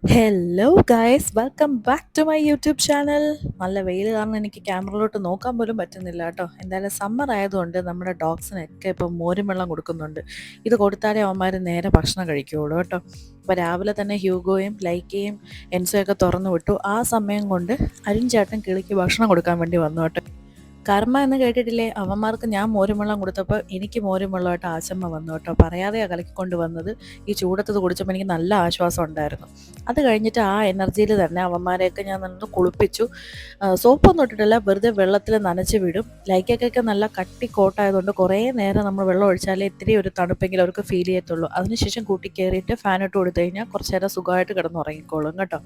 Hello guys, welcome back to my YouTube channel. നല്ല വെയിൽ കാരണം എനിക്ക് ക്യാമറയിലോട്ട് നോക്കാൻ പോലും പറ്റുന്നില്ല കേട്ടോ. എന്തായാലും സമ്മർ ആയതുകൊണ്ട് നമ്മുടെ ഡോഗ്സിനൊക്കെ ഇപ്പം മോരും വെള്ളം കൊടുക്കുന്നുണ്ട്. ഇത് കൊടുത്താലേ അവന്മാർ നേരെ ഭക്ഷണം കഴിക്കുകയുള്ളൂ കേട്ടോ. അപ്പോൾ രാവിലെ തന്നെ ഹ്യൂഗോയും ലൈക്കയും എൻസോയൊക്കെ തുറന്നു വിട്ടു. ആ സമയം കൊണ്ട് അരിഞ്ചേട്ടൻ കിളിക്ക് ഭക്ഷണം കൊടുക്കാൻ വേണ്ടി വന്നു കേട്ടോ. കർമ്മ എന്ന് കേട്ടിട്ടില്ലേ? അവന്മാർക്ക് ഞാൻ മോരും വെള്ളം കൊടുത്തപ്പോൾ എനിക്ക് മോരും വെള്ളമായിട്ട് ആശമ്മ വന്നു കേട്ടോ. പറയാതെയാണ് കലക്കിക്കൊണ്ട് വന്നത്. ഈ ചൂടത്തത് കുടിച്ചപ്പോൾ എനിക്ക് നല്ല ആശ്വാസം ഉണ്ടായിരുന്നു. അത് കഴിഞ്ഞിട്ട് ആ എനർജിയിൽ തന്നെ അവന്മാരെയൊക്കെ ഞാൻ നിന്ന് കുളിപ്പിച്ചു. സോപ്പൊന്നും ഇട്ടിട്ടില്ല, വെറുതെ വെള്ളത്തിൽ നനച്ച് വിടും. ലൈക്കൊക്കെ നല്ല കട്ടി കോട്ടായതുകൊണ്ട് കുറേ നേരം നമ്മൾ വെള്ളം ഒഴിച്ചാലേ ഇത്തിരി ഒരു തണുപ്പെങ്കിലും അവർക്ക് ഫീൽ ചെയ്യത്തുള്ളൂ. അതിനുശേഷം കൂട്ടി കയറിയിട്ട് ഫാൻ ഇട്ട് കൊടുത്തു കഴിഞ്ഞാൽ കുറച്ച് നേരം സുഖമായിട്ട് കിടന്നുറങ്ങിക്കോളും കേട്ടോ.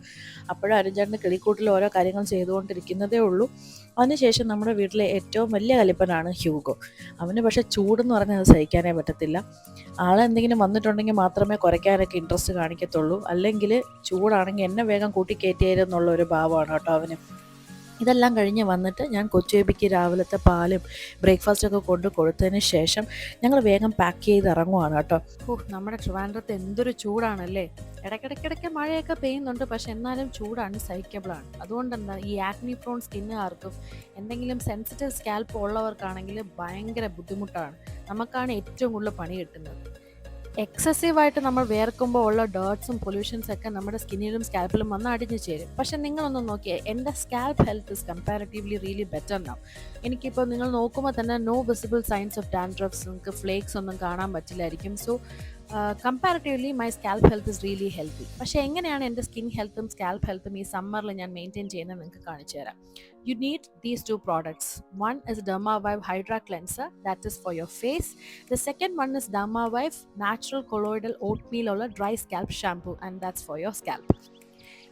അപ്പോഴും അരിഞ്ചാണ്ടിന് കിളിക്കൂട്ടിൽ ഓരോ കാര്യങ്ങൾ ചെയ്തുകൊണ്ടിരിക്കുന്നതേ ഉള്ളൂ. അതിനുശേഷം നമ്മുടെ വീട്ടിലെ ഏറ്റവും വലിയ കലിപ്പനാണ് ഹ്യൂഗോ. അവന് പക്ഷേ ചൂടെന്ന് പറഞ്ഞാൽ അത് സഹിക്കാനേ പറ്റത്തില്ല. ആളെന്തെങ്കിലും വന്നിട്ടുണ്ടെങ്കിൽ മാത്രമേ കുറയ്ക്കാനൊക്കെ ഇൻട്രസ്റ്റ് കാണിക്കത്തുള്ളൂ. അല്ലെങ്കിൽ ചൂടാണെങ്കിൽ എന്നെ വേഗം കൂട്ടി കയറ്റിയായിരുന്നുള്ള ഒരു ഭാവമാണ് കേട്ടോ അവന്. ഇതെല്ലാം കഴിഞ്ഞ് വന്നിട്ട് ഞാൻ കൊച്ചുബേബിക്ക് രാവിലത്തെ പാലും ബ്രേക്ക്ഫാസ്റ്റൊക്കെ കൊണ്ട് കൊടുത്തതിന് ശേഷം ഞങ്ങൾ വേഗം പാക്ക് ചെയ്ത് ഇറങ്ങുവാണ് കേട്ടോ. നമ്മുടെ ട്രിവാൻഡ്രത്ത് എന്തൊരു ചൂടാണല്ലേ. ഇടയ്ക്കിടയ്ക്കിടയ്ക്ക് മഴയൊക്കെ പെയ്യുന്നുണ്ട്, പക്ഷെ എന്നാലും ചൂടാണ്, സഹിക്കബിളാണ്. അതുകൊണ്ട് എന്താ ഈ ആക്നി പ്രോൺ സ്കിന്നുകാർക്കും എന്തെങ്കിലും സെൻസിറ്റീവ് സ്കാൽപ്പ് ഉള്ളവർക്കാണെങ്കിൽ ഭയങ്കര ബുദ്ധിമുട്ടാണ്. നമുക്കാണ് ഏറ്റവും കൂടുതൽ പണി കിട്ടുന്നത്. എക്സസീവായിട്ട് നമ്മൾ വേർക്കുമ്പോൾ ഉള്ള ഡേർട്സും പൊല്യൂഷൻസൊക്കെ നമ്മുടെ സ്കിന്നിലും സ്കാൽപ്പിലും വന്ന് അടിഞ്ഞു ചേരും. പക്ഷെ നിങ്ങളൊന്ന് നോക്കിയേ, എൻ്റെ scalp health is comparatively really better now. എനിക്കിപ്പോൾ നിങ്ങൾ നോക്കുമ്പോൾ തന്നെ no visible signs of dandruffs, നിങ്ങൾക്ക് ഫ്ലേക്സ് ഒന്നും കാണാൻ പറ്റില്ലായിരിക്കും. So comparatively my scalp health is really healthy. പക്ഷേ എങ്ങനെയാണ് എൻ്റെ സ്കിൻ ഹെൽത്തും സ്കാൽപ്പ് ഹെൽത്തും ഈ സമ്മറിൽ ഞാൻ മെയിൻറ്റെയിൻ ചെയ്യുന്നത് നിങ്ങൾക്ക് കാണിച്ചു തരാം. You need these two products. One is Dermavive Hydra Cleanser, that is for your face. The second one is Dermavive Natural Colloidal Oatmeal or Dry Scalp Shampoo, and that's for your scalp.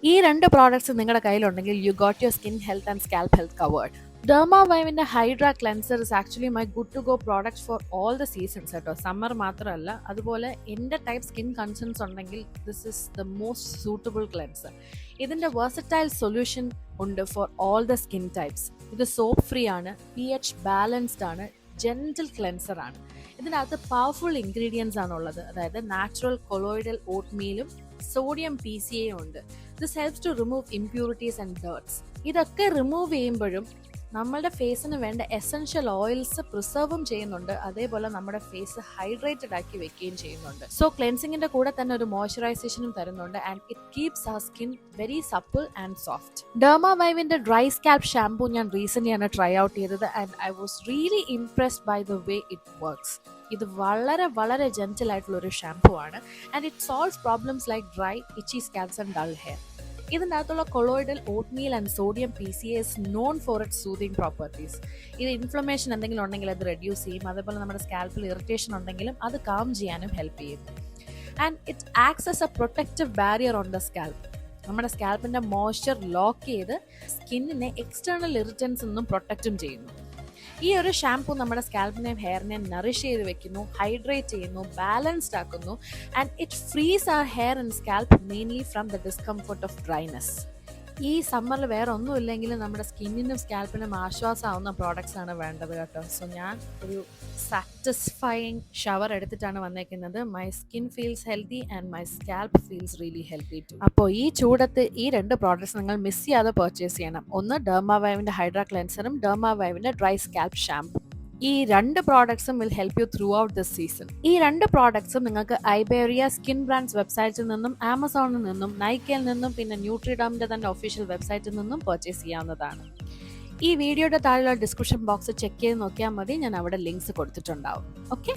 ഈ രണ്ട് products നിങ്ങളുടെ കയ്യിലുണ്ടെങ്കിൽ you got your skin health and scalp health covered. ഡെർമാവൈവിൻ്റെ hydra cleanser is actually my good to go product for all the seasons കേട്ടോ. Summer മാത്രമല്ല, അതുപോലെ എൻ്റെ type skin concerns ഉണ്ടെങ്കിൽ this is the most suitable cleanser. ഇതിൻ്റെ versatile solution ഉണ്ട് for all the skin types. ഇത് soap free ആണ്, pH balanced ആണ്, ജെന്റിൽ ക്ലെൻസർ ആണ്. ഇതിനകത്ത് പവർഫുൾ ഇൻഗ്രീഡിയൻസ് ആണുള്ളത്. അതായത് നാച്ചുറൽ കൊളോയിഡൽ ഓട്ട്മീലും സോഡിയം PCA ഉണ്ട്. This helps to remove impurities and dirts. ഇതൊക്കെ റിമൂവ് ചെയ്യുമ്പോഴും നമ്മളുടെ ഫേസിന് വേണ്ട എസെൻഷ്യൽ ഓയിൽസ് പ്രിസർവും ചെയ്യുന്നുണ്ട്, അതേപോലെ നമ്മുടെ ഫേസ് ഹൈഡ്രേറ്റഡ് ആക്കി വെക്കുകയും ചെയ്യുന്നുണ്ട്. സോ ക്ലെൻസിങ്ങിന്റെ കൂടെ തന്നെ ഒരു മോയ്സ്ചറൈസേഷനും തരുന്നുണ്ട്, and it keeps our skin very supple and soft. ഡെർമാവൈവിന്റെ ഡ്രൈ സ്കാൽപ്പ് ഷാംപൂ ഞാൻ റീസെന്റ് ആണ് ട്രൈ ഔട്ട് ചെയ്തത്, and I was really impressed by the way it works. ഇത് വളരെ വളരെ ജെന്റിൽ ആയിട്ടുള്ള ഒരു ഷാംപൂ ആണ്, and it solves problems like dry, itchy scalps and dull hair. ഇതിനകത്തുള്ള colloidal oatmeal and sodium PCA is known for its soothing properties. ഇത് inflammation എന്തെങ്കിലും ഉണ്ടെങ്കിൽ അത് റെഡ്യൂസ് ചെയ്യും, അതേപോലെ നമ്മുടെ സ്കാൽപ്പിൽ ഇറിറ്റേഷൻ ഉണ്ടെങ്കിലും അത് കാം ചെയ്യാനും ഹെൽപ്പ് ചെയ്യും. And it acts as A protective barrier on the scalp. നമ്മുടെ സ്കാൽപ്പിന്റെ മോയ്സ്ചർ ലോക്ക് ചെയ്ത് സ്കിന്നിനെ എക്സ്റ്റേണൽ ഇറിറ്റൻസ് നിന്നും പ്രൊട്ടക്റ്റും ചെയ്യുന്നു. ഈ ഒരു ഷാംപൂ നമ്മുടെ സ്കാൽപ്പിനെയും ഹെയറിനെയും നറിഷ് ചെയ്ത് വെക്കുന്നു, ഹൈഡ്രേറ്റ് ചെയ്യുന്നു, ബാലൻസ്ഡ് ആക്കുന്നു, and it frees our hair and scalp mainly from the discomfort of dryness. ഈ സമ്മറിൽ വേറെ ഒന്നും ഇല്ലെങ്കിലും നമ്മുടെ സ്കിന്നിനും സ്കാൽപ്പിനും ആശ്വാസമാവുന്ന പ്രോഡക്റ്റ്സ് ആണ് വേണ്ടത് കേട്ടോ. സോ ഞാൻ ഒരു സാറ്റിസ്ഫൈയിങ് ഷവർ എടുത്തിട്ടാണ് വന്നേക്കുന്നത്. My skin feels healthy and my scalp feels really healthy too. അപ്പോൾ ഈ ചൂടത്ത് ഈ രണ്ട് പ്രോഡക്ട്സ് നിങ്ങൾ മിസ് ചെയ്യാതെ പർച്ചേസ് ചെയ്യണം. ഒന്ന് ഡെർമാവൈവിൻ്റെ ഹൈഡ്ര ക്ലെൻസറും ഡെർമാവൈവിൻ്റെ ഡ്രൈ സ്കാൽപ്പ് ഷാംപൂ. ഈ രണ്ട് പ്രോഡക്ട്സും will help you throughout this season. ഈ രണ്ട് പ്രോഡക്ട്സും നിങ്ങൾക്ക് ഐബേറിയ സ്കിൻ ബ്രാൻഡ്സ് വെബ്സൈറ്റിൽ നിന്നും ആമസോണിൽ നിന്നും നൈക്കയിൽ നിന്നും പിന്നെ ന്യൂട്രിഡമിൻ്റെ തന്നെ ഒഫീഷ്യൽ വെബ്സൈറ്റിൽ നിന്നും പർച്ചേസ് ചെയ്യാവുന്നതാണ്. ഈ വീഡിയോയുടെ താഴെയുള്ള ഡിസ്ക്രിപ്ഷൻ ബോക്സ് ചെക്ക് ചെയ്ത് നോക്കിയാൽ മതി, ഞാൻ അവിടെ ലിങ്ക്സ് കൊടുത്തിട്ടുണ്ടാവും. ഓക്കെ,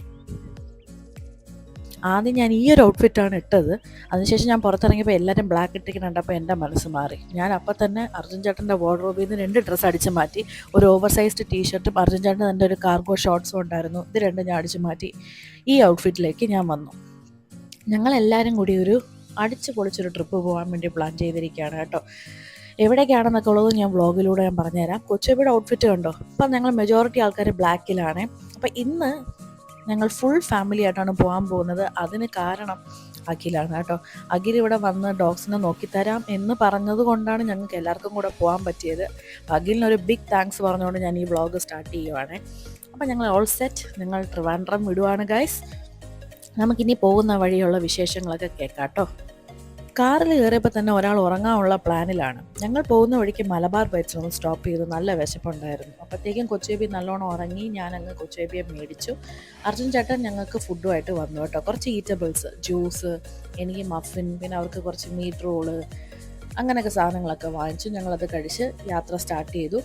ആദ്യം ഞാൻ ഈ ഒരു ഔട്ട്ഫിറ്റാണ് ഇട്ടത്. അതിനുശേഷം ഞാൻ പുറത്തിറങ്ങിയപ്പോൾ എല്ലാവരും ബ്ലാക്ക് ഇട്ടിരിക്കുന്നുണ്ടപ്പോൾ എൻ്റെ മനസ്സ് മാറി. ഞാൻ അപ്പം തന്നെ അർജുൻ ചേട്ടൻ്റെ വാർഡ്രോബിൽ നിന്ന് 2 ഡ്രസ്സ് അടിച്ച് മാറ്റി. ഒരു ഓവർ സൈസ്ഡ് ടീഷർട്ടും അർജുൻ ചേട്ടൻ്റെ എൻ്റെ ഒരു കാർഗോ ഷോർട്ട്സും ഉണ്ടായിരുന്നു. ഇത് രണ്ടും ഞാൻ അടിച്ച് മാറ്റി ഈ ഔട്ട്ഫിറ്റിലേക്ക് ഞാൻ വന്നു. ഞങ്ങളെല്ലാവരും കൂടി ഒരു അടിച്ച് പൊളിച്ചൊരു ട്രിപ്പ് പോകാൻ വേണ്ടി പ്ലാൻ ചെയ്തിരിക്കുകയാണ് കേട്ടോ. എവിടേക്കാണെന്നൊക്കെ ഉള്ളത് ഞാൻ വ്ളോഗിലൂടെ ഞാൻ പറഞ്ഞുതരാം. കൊച്ചുബിയുടെ ഔട്ട്ഫിറ്റ് കണ്ടോ? അപ്പം ഞങ്ങൾ മെജോറിറ്റി ആൾക്കാർ ബ്ലാക്കിലാണ്. അപ്പം ഇന്ന് ഞങ്ങൾ ഫുൾ ഫാമിലി ആയിട്ടാണ് പോകാൻ പോകുന്നത്. അതിന് കാരണം അഖിലാണ് കേട്ടോ. അഖിൽ ഇവിടെ വന്ന് ഡോഗ്സിനെ നോക്കിത്തരാം എന്ന് പറഞ്ഞത് കൊണ്ടാണ് ഞങ്ങൾക്ക് എല്ലാവർക്കും കൂടെ പോകാൻ പറ്റിയത്. അഖിലിനൊരു ബിഗ് താങ്ക്സ് പറഞ്ഞുകൊണ്ട് ഞാൻ ഈ വ്ളോഗ് സ്റ്റാർട്ട് ചെയ്യുവാണ്. അപ്പം ഞങ്ങൾ ഓൾ സെറ്റ്, ഞങ്ങൾ ട്രിവാൻഡ്രം വിടുവാണ് ഗൈസ്. നമുക്കിനി പോകുന്ന വഴിയുള്ള വിശേഷങ്ങളൊക്കെ കേൾക്കാം കേട്ടോ. കാറിൽ കയറിയപ്പോൾ തന്നെ ഒരാൾ ഉറങ്ങാനുള്ള പ്ലാനിലാണ്. ഞങ്ങൾ പോകുന്ന വഴിക്ക് മലബാർ ബൈറ്റ്സ് ഒന്ന് സ്റ്റോപ്പ് ചെയ്തു. നല്ല വിശപ്പുണ്ടായിരുന്നു. അപ്പോഴത്തേക്കും കൊച്ചുബേബി നല്ലോണം ഉറങ്ങി. ഞാനങ്ങ് കൊച്ചുബേബിയെ മേടിച്ചു. അർജുൻ ചേട്ടൻ ഞങ്ങൾക്ക് ഫുഡുമായിട്ട് വന്നു കേട്ടോ. കുറച്ച് ഈറ്റബിൾസ്, ജ്യൂസ്, എനിക്ക് മഫിൻ, പിന്നെ അവർക്ക് കുറച്ച് മീറ്റ് റോള്, അങ്ങനെയൊക്കെ സാധനങ്ങളൊക്കെ വാങ്ങിച്ചു. ഞങ്ങളത് കഴിച്ച് യാത്ര സ്റ്റാർട്ട് ചെയ്തു.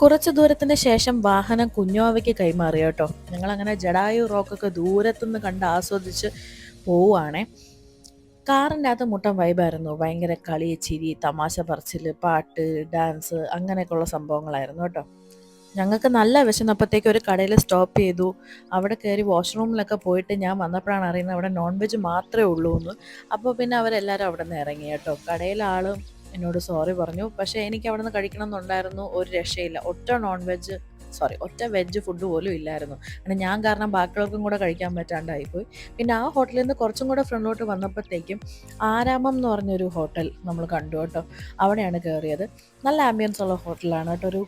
കുറച്ച് ദൂരത്തിന് ശേഷം വാഹനം കുഞ്ഞോവയ്ക്ക് കൈമാറി കേട്ടോ. ഞങ്ങളങ്ങനെ ജഡായു റോക്കൊക്കെ ദൂരത്തുനിന്ന് കണ്ട് ആസ്വദിച്ച് പോവുകയാണേ. കാറിൻ്റെ അകത്ത് മുട്ടൻ വൈബായിരുന്നു. ഭയങ്കര കളി, ചിരി, തമാശ പറച്ചിൽ, പാട്ട്, ഡാൻസ്, അങ്ങനെയൊക്കെയുള്ള സംഭവങ്ങളായിരുന്നു കേട്ടോ. ഞങ്ങൾക്ക് നല്ല വിശന്നപ്പോഴത്തേക്ക് ഒരു കടയിൽ സ്റ്റോപ്പ് ചെയ്തു. അവിടെ കയറി വാഷ്റൂമിലൊക്കെ പോയിട്ട് ഞാൻ വന്നപ്പോഴാണ് അറിയുന്നത് അവിടെ നോൺ വെജ് മാത്രമേ ഉള്ളൂ എന്ന്. അപ്പോൾ പിന്നെ അവരെല്ലാവരും അവിടെ നിന്ന് ഇറങ്ങി കേട്ടോ. കടയിലെ ആളും എന്നോട് സോറി പറഞ്ഞു. പക്ഷേ എനിക്ക് അവിടെ നിന്ന് കഴിക്കണം എന്നുണ്ടായിരുന്നു. ഒരു രക്ഷയില്ല. ഒറ്റ വെജ് ഫുഡ് പോലും ഇല്ലായിരുന്നു. അങ്ങനെ ഞാൻ കാരണം ബാക്കിയുള്ളവർക്കും കൂടെ കഴിക്കാൻ പറ്റാണ്ടായിപ്പോയി. പിന്നെ ആ ഹോട്ടലിൽ നിന്ന് കുറച്ചും കൂടെ ഫ്രണ്ടിലോട്ട് വന്നപ്പോഴത്തേക്കും ആരാമം എന്ന് പറഞ്ഞൊരു ഹോട്ടൽ നമ്മൾ കണ്ടു കേട്ടോ. അവിടെയാണ് കയറിയത്. നല്ല ആംബിയൻസ് ഉള്ള ഹോട്ടലാണ് കേട്ടോ.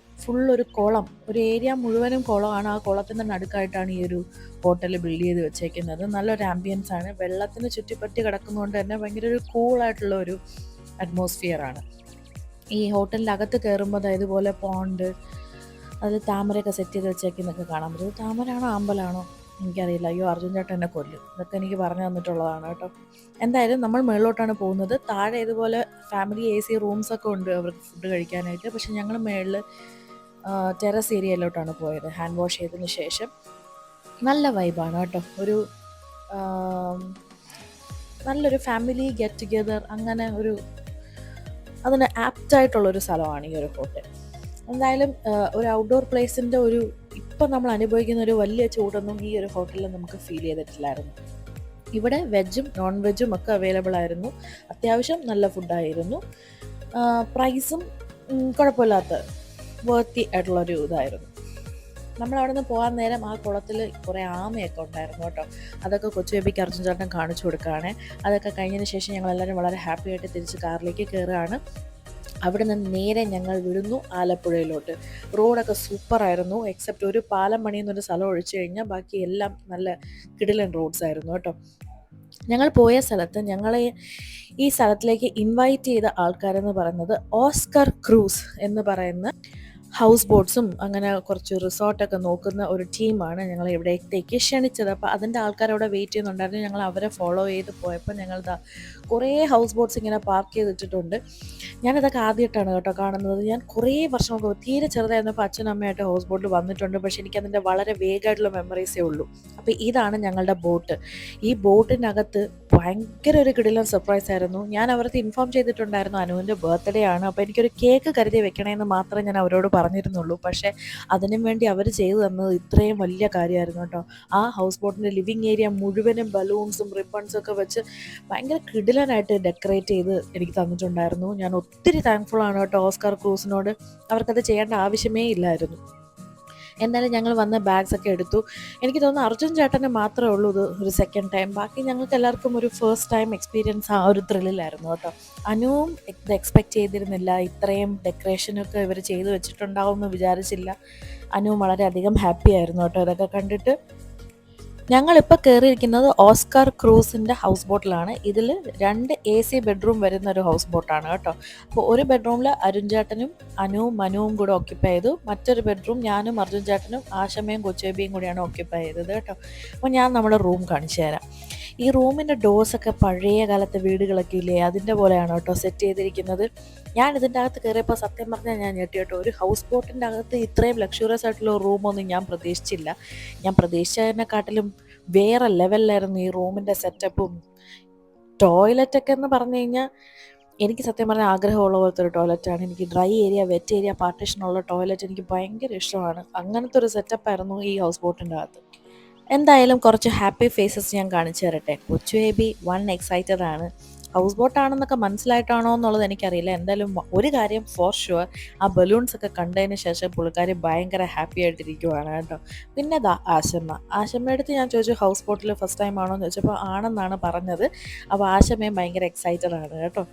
ഒരു കുളം, ഒരു ഏരിയ മുഴുവനും കുളമാണ്. ആ കുളത്തിൻ്റെ നടുക്കായിട്ടാണ് ഈ ഒരു ഹോട്ടൽ ബിൽഡ് ചെയ്ത് വെച്ചേക്കുന്നത്. നല്ലൊരു ആംബിയൻസ് ആണ്. വെള്ളത്തിന് ചുറ്റിപ്പറ്റി കിടക്കുന്നതുകൊണ്ട് തന്നെ ഭയങ്കര ഒരു കൂളായിട്ടുള്ള ഒരു അറ്റ്മോസ്ഫിയർ ആണ്. ഈ ഹോട്ടലിൻ്റെ അകത്ത് കയറുമ്പോൾ ഇതുപോലെ പോണ്ട്, അതിൽ താമരയൊക്കെ സെറ്റ് ചെയ്ത് വെച്ചേക്കുന്നൊക്കെ കാണാൻ പറ്റും. താമരാണോ അമ്പലാണോ എനിക്കറിയില്ല. അയ്യോ, അർജുൻ ചേട്ടൻ എന്നെ കൊല്ലും. ഇതൊക്കെ എനിക്ക് പറഞ്ഞു തന്നിട്ടുള്ളതാണ് കേട്ടോ. എന്തായാലും നമ്മൾ മുകളിലോട്ടാണ് പോകുന്നത്. താഴെ ഇതുപോലെ ഫാമിലി AC റൂംസൊക്കെ ഉണ്ട് അവർക്ക് ഫുഡ് കഴിക്കാനായിട്ട്. പക്ഷെ ഞങ്ങൾ മുകളിൽ ടെറസ് ഏരിയയിലോട്ടാണ് പോയത്. ഹാൻഡ് വാഷ് ചെയ്തതിന് ശേഷം നല്ല വൈബാണ് കേട്ടോ. നല്ലൊരു ഫാമിലി ഗെറ്റ് ടുഗെദർ, അങ്ങനെ അതിന് ആപ്റ്റായിട്ടുള്ളൊരു സ്ഥലമാണ് ഈ ഒരു ഹോട്ടൽ. എന്തായാലും ഒരു ഔട്ട്ഡോർ പ്ലേസിൻ്റെ ഇപ്പം നമ്മൾ അനുഭവിക്കുന്ന ഒരു വലിയ ചൂടൊന്നും ഈ ഒരു ഹോട്ടലിൽ നമുക്ക് ഫീൽ ചെയ്തിട്ടില്ലായിരുന്നു. ഇവിടെ വെജും നോൺ വെജും ഒക്കെ അവൈലബിൾ ആയിരുന്നു. അത്യാവശ്യം നല്ല ഫുഡായിരുന്നു. പ്രൈസും കുഴപ്പമില്ലാത്ത വർത്തി ആയിട്ടുള്ളൊരു ഇതായിരുന്നു. നമ്മളവിടെ നിന്ന് പോകാൻ നേരം ആ കുളത്തിൽ കുറേ ആമയൊക്കെ ഉണ്ടായിരുന്നു കേട്ടോ. അതൊക്കെ കൊച്ചുബേബിക്ക് അർജുൻ ചേട്ടൻ കാണിച്ചു കൊടുക്കുകയാണ്. അതൊക്കെ കഴിഞ്ഞതിന് ശേഷം ഞങ്ങളെല്ലാവരും വളരെ ഹാപ്പി ആയിട്ട് തിരിച്ച് കാറിലേക്ക് കയറുകയാണ്. അവിടെ നിന്ന് നേരെ ഞങ്ങൾ വിടുന്നു ആലപ്പുഴയിലോട്ട്. റോഡൊക്കെ സൂപ്പറായിരുന്നു. എക്സെപ്റ്റ് ഒരു പാലം പണിയുന്നൊരു സ്ഥലം ഒഴിച്ചു കഴിഞ്ഞാൽ ബാക്കി എല്ലാം നല്ല കിടിലൻ റോഡ്സ് ആയിരുന്നു കേട്ടോ. ഞങ്ങൾ പോയ സ്ഥലത്ത് ഞങ്ങളെ ഈ സ്ഥലത്തിലേക്ക് ഇൻവൈറ്റ് ചെയ്ത ആൾക്കാരെന്ന് പറയുന്നത് ഓസ്കർ ക്രൂസ് എന്ന് പറയുന്ന ഹൗസ് ബോട്ട്സും അങ്ങനെ കുറച്ച് റിസോർട്ടൊക്കെ നോക്കുന്ന ഒരു ടീമാണ് ഞങ്ങൾ ഇവിടത്തേക്ക് ക്ഷണിച്ചത്. അപ്പോൾ അതിൻ്റെ ആൾക്കാരവിടെ വെയിറ്റ് ചെയ്യുന്നുണ്ടായിരുന്നു. ഞങ്ങൾ അവരെ ഫോളോ ചെയ്ത് പോയപ്പോൾ ഞങ്ങൾ കുറേ ഹൗസ് ബോട്ട്സ് ഇങ്ങനെ പാർക്ക് ചെയ്തിട്ടുണ്ട്. ഞാനിതൊക്കെ ആദ്യമായിട്ടാണ് കേട്ടോ കാണുന്നത്. ഞാൻ കുറേ വർഷം തീരെ ചെറുതായിരുന്നപ്പോൾ അച്ഛനും അമ്മയായിട്ട് ഹൗസ് ബോട്ടിൽ വന്നിട്ടുണ്ട്. പക്ഷേ എനിക്കതിൻ്റെ വളരെ വേഗമായിട്ടുള്ള മെമ്മറീസേ ഉള്ളൂ. അപ്പോൾ ഇതാണ് ഞങ്ങളുടെ ബോട്ട്. ഈ ബോട്ടിനകത്ത് ഭയങ്കര ഒരു കിടിലൻ സർപ്രൈസ് ആയിരുന്നു. ഞാൻ അവർക്ക് ഇൻഫോം ചെയ്തിട്ടുണ്ടായിരുന്നു അനുവിൻ്റെ ബർത്ത്ഡേ ആണ്, അപ്പോൾ എനിക്കൊരു കേക്ക് കരുതി വെക്കണമെന്ന് മാത്രമേ ഞാൻ അവരോട് പറഞ്ഞിരുന്നുള്ളൂ. പക്ഷേ അതിനും വേണ്ടി അവർ ചെയ്തു തന്നത് ഇത്രയും വലിയ കാര്യമായിരുന്നു കേട്ടോ. ആ ഹൗസ് ബോട്ടിൻ്റെ ലിവിങ് ഏരിയ മുഴുവനും ബലൂൺസും റിബൺസും ഒക്കെ വെച്ച് ഭയങ്കര കിടിലനായിട്ട് ഡെക്കറേറ്റ് ചെയ്ത് എനിക്ക് തന്നിട്ടുണ്ടായിരുന്നു. ഞാൻ ഒത്തിരി താങ്ക്ഫുൾ ആണ് കേട്ടോ ഓസ്കാർ ക്രൂസിനോട്. അവർക്കത് ചെയ്യേണ്ട ആവശ്യമേ ഇല്ലായിരുന്നു. എന്തായാലും ഞങ്ങൾ വന്ന ബാഗ്സൊക്കെ എടുത്തു. എനിക്ക് തോന്നുന്നു അർജുൻ ചേട്ടന് മാത്രമേ ഉള്ളൂ ഇത് ഒരു സെക്കൻഡ് ടൈം. ബാക്കി ഞങ്ങൾക്ക് എല്ലാവർക്കും ഒരു ഫസ്റ്റ് ടൈം എക്സ്പീരിയൻസ്. ആ ഒരു ത്രില്ലിലായിരുന്നു കേട്ടോ. അനുവും ഇത് എക്സ്പെക്റ്റ് ചെയ്തിരുന്നില്ല. ഇത്രയും ഡെക്കറേഷനൊക്കെ ഇവർ ചെയ്തു വെച്ചിട്ടുണ്ടാവും എന്ന് വിചാരിച്ചില്ല. അനുവും വളരെയധികം ഹാപ്പി ആയിരുന്നു കേട്ടോ ഇതൊക്കെ കണ്ടിട്ട്. ഞങ്ങളിപ്പോൾ കയറിയിരിക്കുന്നത് ഓസ്കാർ ക്രൂസിൻ്റെ ഹൗസ് ബോട്ടിലാണ്. ഇതിൽ 2 AC ബെഡ്റൂം വരുന്ന ഒരു ഹൗസ് ബോട്ടാണ് കേട്ടോ. അപ്പോൾ ഒരു ബെഡ്റൂമിൽ അരുൺ ചേട്ടനും അനുവും മനുവും കൂടെ ഓക്യുപ്പൈ ചെയ്തു. മറ്റൊരു ബെഡ്റൂം ഞാനും അർജുൻ ചേട്ടനും ആശമയും കൊച്ചുബേബിയും കൂടിയാണ് ഓക്യുപ്പൈ ചെയ്തത് കേട്ടോ. അപ്പോൾ ഞാൻ നമ്മുടെ റൂം കാണിച്ചു തരാം. ഈ റൂമിൻ്റെ ഡോഴ്സൊക്കെ പഴയ കാലത്തെ വീടുകളൊക്കെ ഇല്ലേ, അതിൻ്റെ പോലെയാണ് കേട്ടോ സെറ്റ് ചെയ്തിരിക്കുന്നത്. ഞാൻ ഇതിൻ്റെ അകത്ത് കയറിയപ്പോൾ സത്യം പറഞ്ഞാൽ ഞാൻ ഞെട്ടി കേട്ടോ. ഒരു ഹൗസ് ബോട്ടിൻ്റെ അകത്ത് ഇത്രയും ലക്ഷറിയസ് ആയിട്ടുള്ള റൂമൊന്നും ഞാൻ പ്രതീക്ഷിച്ചില്ല. ഞാൻ പ്രതീക്ഷിച്ചതിനെക്കാട്ടിലും വേറെ ലെവലിലായിരുന്നു ഈ റൂമിൻ്റെ സെറ്റപ്പും. ടോയ്ലറ്റൊക്കെ എന്ന് പറഞ്ഞു കഴിഞ്ഞാൽ എനിക്ക് സത്യം പറഞ്ഞാൽ ആഗ്രഹമുള്ള പോലത്തെ ഒരു ടോയ്ലറ്റാണ്. എനിക്ക് ഡ്രൈ ഏരിയ, വെറ്റ് ഏരിയ പാർട്ടീഷനുള്ള ടോയ്ലറ്റ് എനിക്ക് ഭയങ്കര ഇഷ്ടമാണ്. അങ്ങനത്തെ ഒരു സെറ്റപ്പായിരുന്നു ഈ ഹൗസ് ബോട്ടിൻ്റെ അകത്ത്. എന്തായാലും കുറച്ച് ഹാപ്പി ഫേസസ് ഞാൻ കാണിച്ചു തരട്ടെ. കൊച്ചു ബേബി എക്സൈറ്റഡ് ആണ്. ഹൗസ് ബോട്ടാണെന്നൊക്കെ മനസ്സിലായിട്ടാണോ എന്നുള്ളത് എനിക്കറിയില്ല. എന്തായാലും ഒരു കാര്യം ഫോർ ഷുവർ, ആ ബലൂൺസ് ഒക്കെ കണ്ടതിന് ശേഷം പുള്ളിക്കാരി ഭയങ്കര ഹാപ്പി ആയിട്ടിരിക്കുവാണ് കേട്ടോ. പിന്നെ ആശമ്മയുടെ അടുത്ത് ഞാൻ ചോദിച്ചു ഹൗസ് ബോട്ടിൽ ഫസ്റ്റ് ടൈം ആണോ എന്ന് ചോദിച്ചപ്പോൾ ആണെന്നാണ് പറഞ്ഞത്. അപ്പോൾ ആശമ്മയും ഭയങ്കര എക്സൈറ്റഡ് ആണ് കേട്ടോ.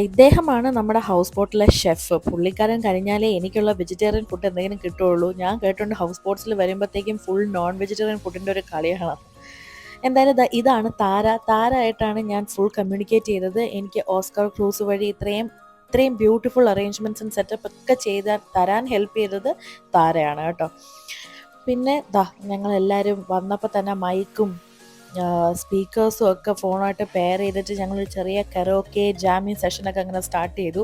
ഇദ്ദേഹമാണ് നമ്മുടെ ഹൗസ് ബോട്ടിലെ ഷെഫ്. പുള്ളിക്കാരൻ കഴിഞ്ഞാലേ എനിക്കുള്ള വെജിറ്റേറിയൻ ഫുഡ് എന്തെങ്കിലും കിട്ടുകയുള്ളൂ. ഞാൻ കേട്ടിട്ടുണ്ട് ഹൗസ് ബോട്ട്സിൽ വരുമ്പോഴത്തേക്കും ഫുൾ നോൺ വെജിറ്റേറിയൻ ഫുഡിൻ്റെ ഒരു കളിയാണ്. എന്തായാലും ഇതാണ് താര. താരമായിട്ടാണ് ഞാൻ ഫുൾ കമ്മ്യൂണിക്കേറ്റ് ചെയ്തത്. എനിക്ക് ഓസ്കാർ ക്രൂസ് വഴി ഇത്രയും ബ്യൂട്ടിഫുൾ അറേഞ്ച്മെൻറ്റ്സും സെറ്റപ്പ് ഒക്കെ തരാൻ ഹെൽപ്പ് ചെയ്തത് താരയാണ് കേട്ടോ. പിന്നെ ഞങ്ങളെല്ലാവരും വന്നപ്പോൾ തന്നെ മൈക്കും സ്പീക്കേഴ്സും ഒക്കെ ഫോണായിട്ട് പെയർ ചെയ്തിട്ട് ഞങ്ങളൊരു ചെറിയ കരോക്കെ ജാമിങ് സെഷനൊക്കെ അങ്ങനെ സ്റ്റാർട്ട് ചെയ്തു.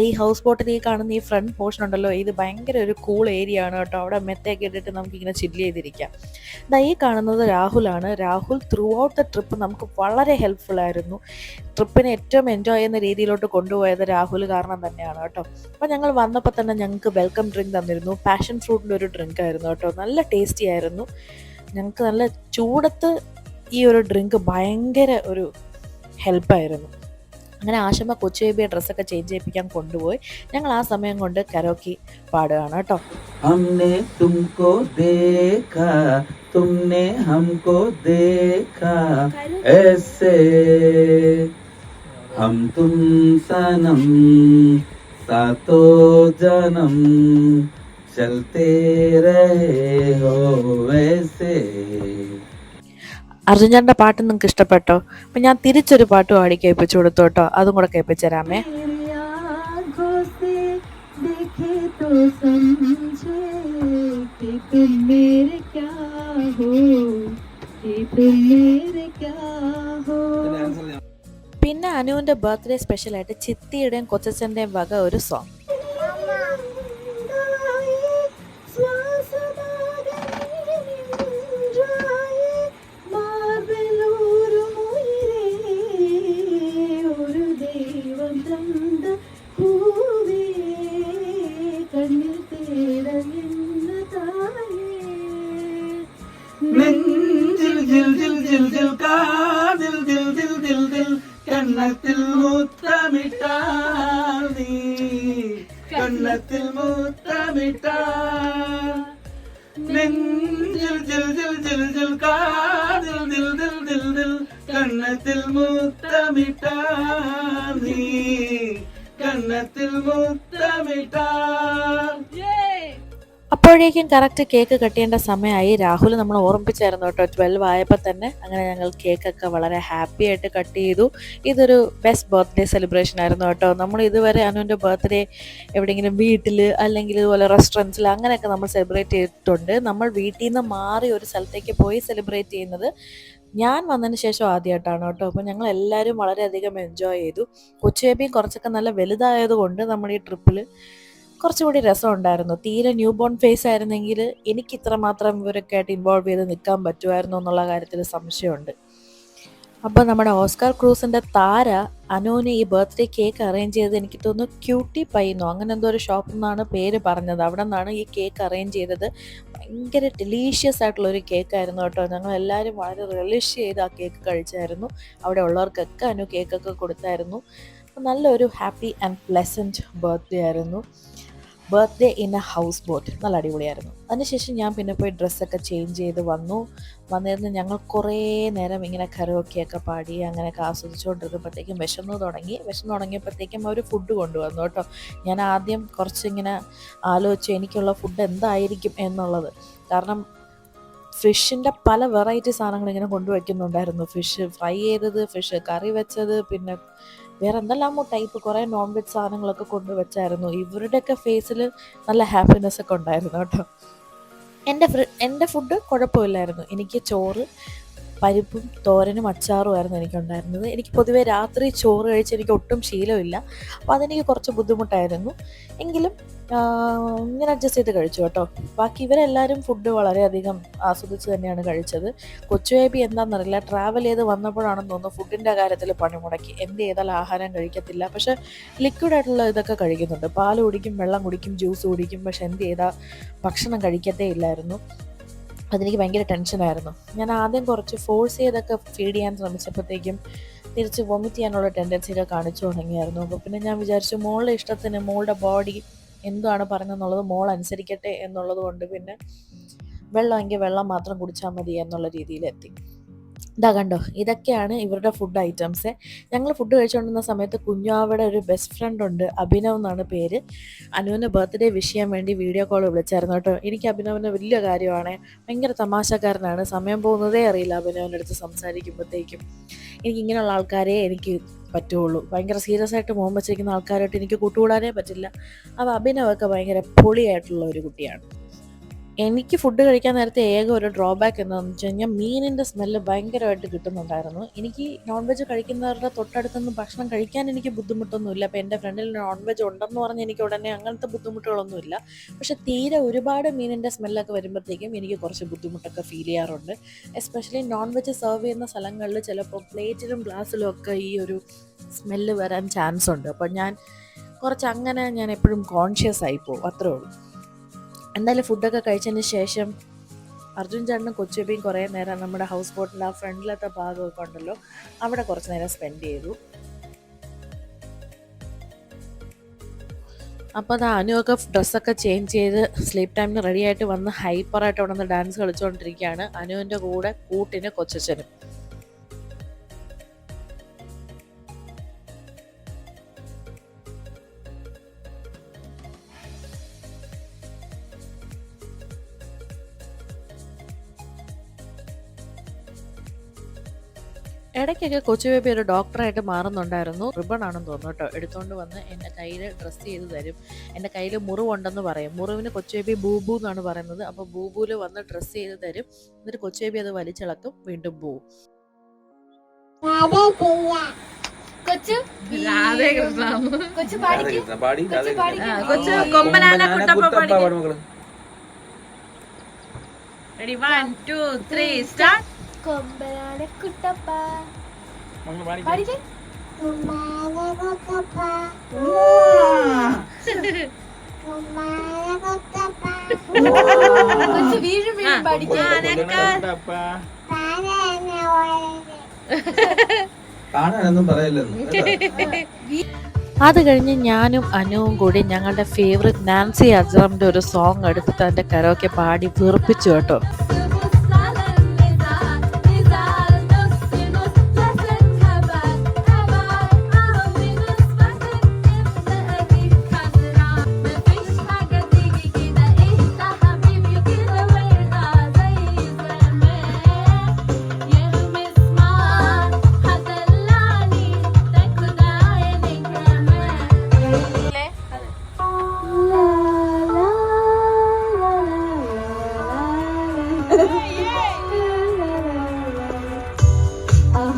ഈ ഹൗസ് ബോട്ടിൽ ഈ കാണുന്ന ഈ ഫ്രണ്ട് പോർഷൻ ഉണ്ടല്ലോ, ഇത് ഭയങ്കര ഒരു കൂൾ ഏരിയ ആണ് കേട്ടോ. അവിടെ മെത്തയൊക്കെ ഇട്ടിട്ട് നമുക്കിങ്ങനെ ചില്ല് ചെയ്തിരിക്കാം. ഈ കാണുന്നത് രാഹുലാണ്. Rahul throughout the trip നമുക്ക് വളരെ ഹെൽപ്ഫുൾ ആയിരുന്നു. ട്രിപ്പിനെ ഏറ്റവും എൻജോയ് ചെയ്യുന്ന രീതിയിലോട്ട് കൊണ്ടുപോയത് രാഹുൽ കാരണം തന്നെയാണ് കേട്ടോ. അപ്പോൾ ഞങ്ങൾ വന്നപ്പോൾ തന്നെ ഞങ്ങൾക്ക് വെൽക്കം ഡ്രിങ്ക് തന്നിരുന്നു. പാഷൻ ഫ്രൂട്ടിൻ്റെ ഒരു ഡ്രിങ്ക് ആയിരുന്നു കേട്ടോ. നല്ല ടേസ്റ്റി ആയിരുന്നു. ഞങ്ങൾക്ക് നല്ല ചൂടത്ത് ഈ ഒരു ഡ്രിങ്ക് ഭയങ്കര ഒരു ഹെൽപ്പായിരുന്നു. അങ്ങനെ ആശമ്മ കൊച്ചു ബേബിയെ ഡ്രസ്സൊക്കെ ചേഞ്ച് ചെയ്യിപ്പിക്കാൻ കൊണ്ടുപോയി. ഞങ്ങൾ ആ സമയം കൊണ്ട് കരോക്കി പാടുകയാണ് കേട്ടോ. हमने तुमको देखा तुमने हमको देखा ऐसे हम तुम सनम सातों जन्म चलते रहे हो वैसे. അർജുൻ ചേട്ടൻ്റെ പാട്ട് നിങ്ങൾക്ക് ഇഷ്ടപ്പെട്ടോ? അപ്പം ഞാൻ തിരിച്ചൊരു പാട്ട് പാടി കേൾപ്പിച്ചു കൊടുത്തു കേട്ടോ. അതും കൂടെ കേൾപ്പിച്ചു തരാമേ. പിന്നെ അനുവിൻ്റെ ബർത്ത്ഡേ സ്പെഷ്യലായിട്ട് ചിത്തിയുടെയും കൊച്ചച്ഛൻ്റെയും വക ഒരു സോങ്. കണ്ണത്തിൽ മുത്തമിട്ടാൽ നീ കണ്ണത്തിൽ മുത്തമിട്ടാൽ നെഞ്ചിൽ ജിൽ ജിൽ ജിൽ ജിൽ കാതിൽ ദിൽ ദിൽ ദിൽ ദിൽ കണ്ണത്തിൽ മുത്തമിട്ടാൽ നീ കണ്ണത്തിൽ മുത്തമിട്ടാൽ. അപ്പോഴേക്കും കറക്റ്റ് കേക്ക് കട്ട് ചെയ്യേണ്ട സമയമായി. രാഹുൽ നമ്മൾ ഓർമ്മിപ്പിച്ചായിരുന്നു കേട്ടോ. 12 ആയപ്പോൾ തന്നെ അങ്ങനെ ഞങ്ങൾ കേക്കൊക്കെ വളരെ ഹാപ്പി ആയിട്ട് കട്ട് ചെയ്തു. ഇതൊരു ബെസ്റ്റ് ബർത്ത്ഡേ സെലിബ്രേഷൻ ആയിരുന്നു കേട്ടോ. നമ്മൾ ഇതുവരെ അനുവിൻ്റെ ബർത്ത്ഡേ എവിടെയെങ്കിലും വീട്ടിൽ അല്ലെങ്കിൽ ഇതുപോലെ റെസ്റ്റോറൻറ്റ്സിൽ അങ്ങനെയൊക്കെ നമ്മൾ സെലിബ്രേറ്റ് ചെയ്തിട്ടുണ്ട്. നമ്മൾ വീട്ടിൽ നിന്ന് മാറി ഒരു സ്ഥലത്തേക്ക് പോയി സെലിബ്രേറ്റ് ചെയ്യുന്നത് ഞാൻ വന്നതിന് ശേഷം ആദ്യമായിട്ടാണ് കേട്ടോ. അപ്പോൾ ഞങ്ങൾ എല്ലാവരും വളരെയധികം എൻജോയ് ചെയ്തു. കൊച്ചു ബേബിയും കുറച്ചൊക്കെ നല്ല വലുതായതുകൊണ്ട് നമ്മൾ ഈ ട്രിപ്പിൽ കുറച്ചുകൂടി രസമുണ്ടായിരുന്നു. തീരെ ന്യൂ ബോൺ ഫേസ് ആയിരുന്നെങ്കിൽ എനിക്ക് ഇത്രമാത്രം ഇവരൊക്കെ ആയിട്ട് ഇൻവോൾവ് ചെയ്ത് നിൽക്കാൻ പറ്റുമായിരുന്നു എന്നുള്ള കാര്യത്തിൽ സംശയമുണ്ട്. അപ്പോൾ നമ്മുടെ ഓസ്കാർ ക്രൂസിൻ്റെ താര അനുവിന് ഈ ബർത്ത്ഡേ കേക്ക് അറേഞ്ച് ചെയ്തത് എനിക്ക് തോന്നുന്നു ക്യൂട്ടി പൈന്നോ അങ്ങനെ എന്തോ ഒരു ഷോപ്പിൽ നിന്നാണ് പേര് പറഞ്ഞത്. അവിടെ നിന്നാണ് ഈ കേക്ക് അറേഞ്ച് ചെയ്തത്. ഭയങ്കര ഡെലീഷ്യസ് ആയിട്ടുള്ളൊരു കേക്കായിരുന്നു കേട്ടോ. ഞങ്ങൾ എല്ലാവരും വളരെ റിലിഷ് ചെയ്ത് ആ കേക്ക് കഴിച്ചായിരുന്നു. അവിടെ ഉള്ളവർക്കൊക്കെ അനു കേക്കൊക്കെ കൊടുത്തായിരുന്നു. നല്ലൊരു ഹാപ്പി ആൻഡ് പ്ലെസൻറ്റ് ബർത്ത്ഡേ ആയിരുന്നു. Birthday in A house boat നല്ല അടിപൊളിയായിരുന്നു. അതിനുശേഷം ഞാൻ പിന്നെ പോയി ഡ്രസ്സൊക്കെ ചേഞ്ച് ചെയ്ത് വന്നിരുന്ന് ഞങ്ങൾ കുറേ നേരം ഇങ്ങനെ കരോക്കെയൊക്കെ പാടി അങ്ങനെയൊക്കെ ആസ്വദിച്ചുകൊണ്ടിരുന്നപ്പോഴത്തേക്കും വിശന്നു തുടങ്ങിയപ്പോഴത്തേക്കും അവർ ഫുഡ് കൊണ്ടുവന്നു കേട്ടോ. ഞാൻ ആദ്യം കുറച്ചിങ്ങനെ ആലോചിച്ചു എനിക്കുള്ള ഫുഡ് എന്തായിരിക്കും എന്നുള്ളത്. കാരണം ഫിഷിൻ്റെ പല വെറൈറ്റി സാധനങ്ങൾ ഇങ്ങനെ കൊണ്ടുവയ്ക്കുന്നുണ്ടായിരുന്നു. ഫിഷ് ഫ്രൈ ചെയ്തത്, ഫിഷ് കറി വെച്ചത്, പിന്നെ വേറെ എന്തെല്ലാമോ ടൈപ്പ് കുറേ നോൺ വെജ് സാധനങ്ങളൊക്കെ കൊണ്ടുവച്ചായിരുന്നു. ഇവരുടെയൊക്കെ ഫേസിൽ നല്ല ഹാപ്പിനെസ് ഒക്കെ ഉണ്ടായിരുന്നു കേട്ടോ. എൻ്റെ ഫുഡ് കുഴപ്പമില്ലായിരുന്നു. എനിക്ക് ചോറ്, പരിപ്പും തോരനും അച്ചാറും ആയിരുന്നു എനിക്കുണ്ടായിരുന്നത്. എനിക്ക് പൊതുവേ രാത്രി ചോറ് കഴിച്ച് എനിക്ക് ഒട്ടും ശീലമില്ല. അപ്പോൾ അതെനിക്ക് കുറച്ച് ബുദ്ധിമുട്ടായിരുന്നു. എങ്കിലും ഇങ്ങനെ അഡ്ജസ്റ്റ് ചെയ്ത് കഴിച്ചു കേട്ടോ. ബാക്കി ഇവരെല്ലാവരും ഫുഡ് വളരെയധികം ആസ്വദിച്ച് തന്നെയാണ് കഴിച്ചത്. കൊച്ചു ബേബി എന്താണെന്നറിയില്ല, ട്രാവൽ ചെയ്ത് വന്നപ്പോഴാണെന്ന് തോന്നുന്നു ഫുഡിൻ്റെ കാര്യത്തിൽ പണിമുടക്കി. എന്ത് ചെയ്താൽ ആഹാരം കഴിക്കത്തില്ല, പക്ഷേ ലിക്വിഡായിട്ടുള്ള ഇതൊക്കെ കഴിക്കുന്നുണ്ട്. പാൽ കുടിക്കും, വെള്ളം കുടിക്കും, ജ്യൂസ് കുടിക്കും, പക്ഷെ എന്ത് ചെയ്താൽ ഭക്ഷണം കഴിക്കത്തേ ഇല്ലായിരുന്നു. അതെനിക്ക് ഭയങ്കര ടെൻഷനായിരുന്നു. ഞാൻ ആദ്യം കുറച്ച് ഫോഴ്സ് ചെയ്തൊക്കെ ഫീഡ് ചെയ്യാൻ ശ്രമിച്ചപ്പോഴത്തേക്കും തിരിച്ച് വൊമിറ്റ് ചെയ്യാനുള്ള ടെൻഡൻസിയൊക്കെ കാണിച്ചു തുടങ്ങിയായിരുന്നു. അപ്പോൾ പിന്നെ ഞാൻ വിചാരിച്ചു മോളുടെ ഇഷ്ടത്തിന് മോളുടെ ബോഡി എന്താണ് പറഞ്ഞതെന്നുള്ളത് മോൾ അനുസരിക്കട്ടെ എന്നുള്ളത് കൊണ്ട് പിന്നെ വെള്ളമെങ്കിൽ വെള്ളം മാത്രം കുടിച്ചാൽ മതി എന്നുള്ള രീതിയിലെത്തി. ഇതാ കണ്ടോ, ഇതൊക്കെയാണ് ഇവരുടെ ഫുഡ് ഐറ്റംസ്. ഞങ്ങൾ ഫുഡ് കഴിച്ചുകൊണ്ടിരുന്ന സമയത്ത് കുഞ്ഞാവയുടെ ഒരു ബെസ്റ്റ് ഫ്രണ്ട് ഉണ്ട്, അഭിനവ് എന്നാണ് പേര്. അനുവിന് ബർത്ത്ഡേ വിഷ് ചെയ്യാൻ വേണ്ടി വീഡിയോ കോൾ വിളിച്ചായിരുന്നു കേട്ടോ. എനിക്ക് അഭിനവിന് വലിയ കാര്യമാണ്, ഭയങ്കര തമാശക്കാരനാണ്, സമയം പോകുന്നതേ അറിയില്ല അഭിനവിൻ്റെ അടുത്ത് സംസാരിക്കുമ്പോഴത്തേക്കും. എനിക്ക് ഇങ്ങനെയുള്ള ആൾക്കാരെ എനിക്ക് പറ്റുള്ളൂ. ഭയങ്കര സീരിയസ് ആയിട്ട് മുഖം വച്ചിരിക്കുന്ന ആൾക്കാരായിട്ട് എനിക്ക് കൂട്ടുകൂടാനേ പറ്റില്ല. അപ്പോൾ അഭിനവൊക്കെ ഭയങ്കര പൊളിയായിട്ടുള്ള ഒരു കുട്ടിയാണ്. എനിക്ക് ഫുഡ് കഴിക്കാൻ നേരത്തെ ഏക ഒരു ഡ്രോബാക്ക് എന്താണെന്ന് വെച്ച് കഴിഞ്ഞാൽ മീനിൻ്റെ സ്മെല്ല് ഭയങ്കരമായിട്ട് കിട്ടുന്നുണ്ടായിരുന്നു. എനിക്ക് നോൺ വെജ് കഴിക്കുന്നവരുടെ തൊട്ടടുത്തൊന്നും ഭക്ഷണം കഴിക്കാൻ എനിക്ക് ബുദ്ധിമുട്ടൊന്നുമില്ല. അപ്പോൾ എൻ്റെ ഫ്രണ്ടിൽ നോൺ വെജ് ഉണ്ടെന്ന് പറഞ്ഞ് എനിക്ക് ഉടനെ അങ്ങനത്തെ ബുദ്ധിമുട്ടുകളൊന്നുമില്ല. പക്ഷെ തീരെ ഒരുപാട് മീനിൻ്റെ സ്മെല്ലൊക്കെ വരുമ്പോഴത്തേക്കും എനിക്ക് കുറച്ച് ബുദ്ധിമുട്ടൊക്കെ ഫീൽ ചെയ്യാറുണ്ട്. എസ്പെഷ്യലി നോൺ വെജ് സെർവ് ചെയ്യുന്ന സ്ഥലങ്ങളിൽ ചിലപ്പോൾ പ്ലേറ്റിലും ഗ്ലാസ്സിലും ഒക്കെ ഈ ഒരു സ്മെല്ല് വരാൻ ചാൻസ് ഉണ്ട്. അപ്പോൾ ഞാൻ എപ്പോഴും കോൺഷ്യസ് ആയി പോകും, അത്രേ ഉള്ളൂ. എന്തായാലും ഫുഡൊക്കെ കഴിച്ചതിന് ശേഷം അർജുൻ ചേട്ടനും കൊച്ചുബിയും കുറേ നേരം നമ്മുടെ ഹൗസ് ബോട്ടിൻ്റെ ആ ഫ്രണ്ടിലത്തെ ഭാഗമൊക്കെ ഉണ്ടല്ലോ, അവിടെ കുറച്ച് നേരം സ്പെൻഡ് ചെയ്തു. അപ്പോൾ അത് അനുവൊക്കെ ഡ്രസ്സൊക്കെ ചേഞ്ച് ചെയ്ത് സ്ലീപ്പ് ടൈമിന് റെഡി ആയിട്ട് വന്ന് ഹൈപ്പറായിട്ട് അവിടെ നിന്ന് ഡാൻസ് കളിച്ചുകൊണ്ടിരിക്കുകയാണ്. അനുവിൻ്റെ കൂടെ കൂട്ടിന് കൊച്ചച്ഛനും. ഇടയ്ക്കൊക്കെ കൊച്ചു ബേബി ഒരു ഡോക്ടറായിട്ട് മാറുന്നുണ്ടായിരുന്നു. റിബൺ ആണെന്ന് തോന്നുന്നു കേട്ടോ, എടുത്തുകൊണ്ട് വന്ന് എൻ്റെ കയ്യിൽ ഡ്രസ്സ് ചെയ്ത് തരും. എൻ്റെ കയ്യിൽ മുറിവുണ്ടെന്ന് പറയും. മുറിവിന് കൊച്ചു ബേബി ബൂബു എന്നാണ് പറയുന്നത്. അപ്പോൾ ബൂബുവിൽ വന്ന് ഡ്രസ്സ് ചെയ്ത് തരും. എന്നിട്ട് കൊച്ചു ബേബി അത് വലിച്ചിളക്കും, വീണ്ടും പോവും. കൊമ്പനാന കുട്ടപ്പ പാടിക്കേ. കൊച്ചു വീഴും വീഴും പാടിക്കേ. കാണാനൊന്നും പറയല്ലെന്ന്. അത് കഴിഞ്ഞ് ഞാനും അനുവും കൂടി ഞങ്ങളുടെ ഫേവറേറ്റ് നാൻസി അജ്രമിൻ്റെ ഒരു സോങ് എടുത്തിട്ട് അതിൻ്റെ കരോക്കെ പാടി വീർപ്പിച്ചു കേട്ടോ.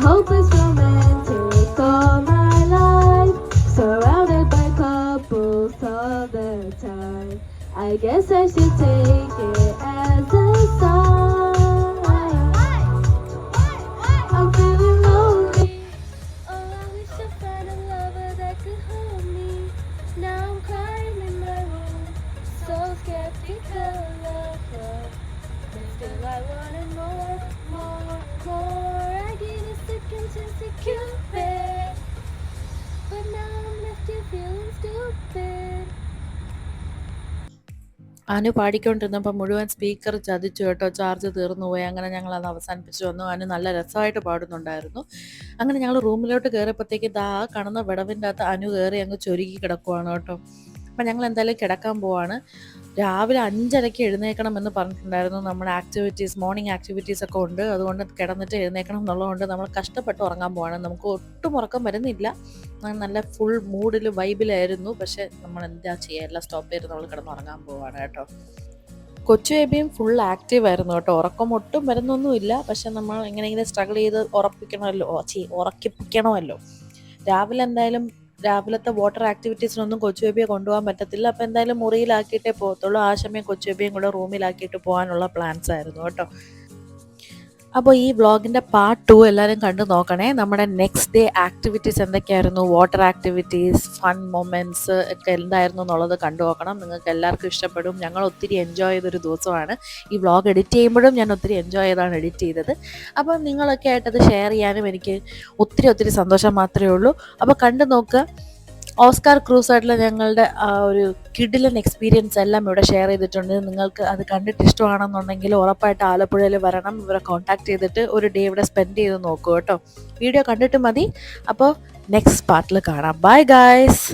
Hopeless romantic all my life, surrounded by couples all the time. I guess I should take it as a sign. I'm feeling lonely. Oh, I wish I found a lover that could hold me. Now I'm crying in my room, so skeptical of love. But still I wanted more, more, more. I get a second chance to Cupid, but now I'm left here feeling stupid. Anu പാടിക്കൊണ്ടിരുന്നപ്പോൾ മുഴുവൻ speaker ചതിച്ചു കേട്ടോ, charge തീർന്നു പോയി. അങ്ങനെ ഞങ്ങൾ അത് അവസാനിപ്പിച്ചു വന്നു. അനു നല്ല രസമായിട്ട് പാടുന്നുണ്ടായിരുന്നു. അങ്ങനെ ഞങ്ങൾ റൂമിലോട്ട് കയറിയപ്പോഴത്തേക്ക് ദാ കാണുന്ന വിടവിൻ്റെ അകത്ത് അനു കയറി അങ്ങ് ചൊരുക്കി കിടക്കുവാണ് കേട്ടോ. അപ്പം ഞങ്ങൾ എന്തായാലും കിടക്കാൻ പോവാണ്. രാവിലെ 5:30 എഴുന്നേൽക്കണം എന്ന് പറഞ്ഞിട്ടുണ്ടായിരുന്നു. നമ്മുടെ മോർണിംഗ് ആക്ടിവിറ്റീസ് ഒക്കെ ഉണ്ട്. അതുകൊണ്ട് കിടന്നിട്ട് എഴുന്നേൽക്കണം എന്നുള്ളതുകൊണ്ട് നമ്മൾ കഷ്ടപ്പെട്ട് ഉറങ്ങാൻ പോവാണ്. നമുക്ക് ഒട്ടും ഉറക്കം വരുന്നില്ല, നല്ല ഫുൾ മൂഡിൽ വൈബിലായിരുന്നു. പക്ഷെ നമ്മൾ എന്താ ചെയ്യുക, എല്ലാം സ്റ്റോപ്പ് ചെയ്ത് നമ്മൾ കിടന്നുറങ്ങാൻ പോവാണ് കേട്ടോ. കൊച്ചു ബേബിയും ഫുൾ ആക്റ്റീവ് ആയിരുന്നു കേട്ടോ. ഉറക്കം ഒട്ടും വരുന്നൊന്നുമില്ല. പക്ഷെ നമ്മൾ ഇങ്ങനെ സ്ട്രഗിൾ ചെയ്ത് ഉറക്കിപ്പിക്കണമല്ലോ. രാവിലത്തെ വാട്ടർ ആക്ടിവിറ്റീസിനൊന്നും കൊച്ചു ബേബിയെ കൊണ്ടുപോകാൻ പറ്റത്തില്ല. അപ്പോൾ എന്തായാലും മുറിയിലാക്കിയിട്ടേ പോകത്തുള്ളൂ. ആ സമയം കൊച്ചു ബേബിയും കൂടെ റൂമിലാക്കിയിട്ട് പോകാനുള്ള പ്ലാൻസ് ആയിരുന്നു കേട്ടോ. അപ്പോൾ ഈ വ്ളോഗിൻ്റെ പാർട്ട് 2 എല്ലാവരും കണ്ടു നോക്കണേ. നമ്മുടെ നെക്സ്റ്റ് ഡേ ആക്ടിവിറ്റീസ് എന്തൊക്കെയായിരുന്നു, വാട്ടർ ആക്ടിവിറ്റീസ്, ഫൺ മൊമെൻറ്റ്സ് ഒക്കെ എന്തായിരുന്നു എന്നുള്ളത് കണ്ടു നോക്കണം. നിങ്ങൾക്ക് എല്ലാവർക്കും ഇഷ്ടപ്പെടും. ഞങ്ങൾ ഒത്തിരി എൻജോയ് ചെയ്തൊരു ദിവസമാണ്. ഈ വ്ളോഗ് എഡിറ്റ് ചെയ്യുമ്പോഴും ഞാൻ ഒത്തിരി എൻജോയ് ചെയ്താണ് എഡിറ്റ് ചെയ്തത്. അപ്പോൾ നിങ്ങളൊക്കെ ആയിട്ടത് ഷെയർ ചെയ്യാനും എനിക്ക് ഒത്തിരി സന്തോഷം മാത്രമേ ഉള്ളൂ. അപ്പോൾ കണ്ടു നോക്കുക. ഓസ്കാർ ക്രൂസായിട്ടുള്ള ഞങ്ങളുടെ ആ ഒരു കിഡിലൻ എക്സ്പീരിയൻസ് എല്ലാം ഇവിടെ ഷെയർ ചെയ്തിട്ടുണ്ട്. നിങ്ങൾക്ക് അത് കണ്ടിട്ട് ഇഷ്ടമാണെന്നുണ്ടെങ്കിൽ ഉറപ്പായിട്ട് ആലപ്പുഴയിൽ വരണം. ഇവരെ കോൺടാക്ട് ചെയ്തിട്ട് ഒരു ഡേ ഇവിടെ സ്പെൻഡ് ചെയ്ത് നോക്കൂ കേട്ടോ. വീഡിയോ കണ്ടിട്ട് മതി. അപ്പോൾ നെക്സ്റ്റ് പാർട്ടിൽ കാണാം. Bye guys.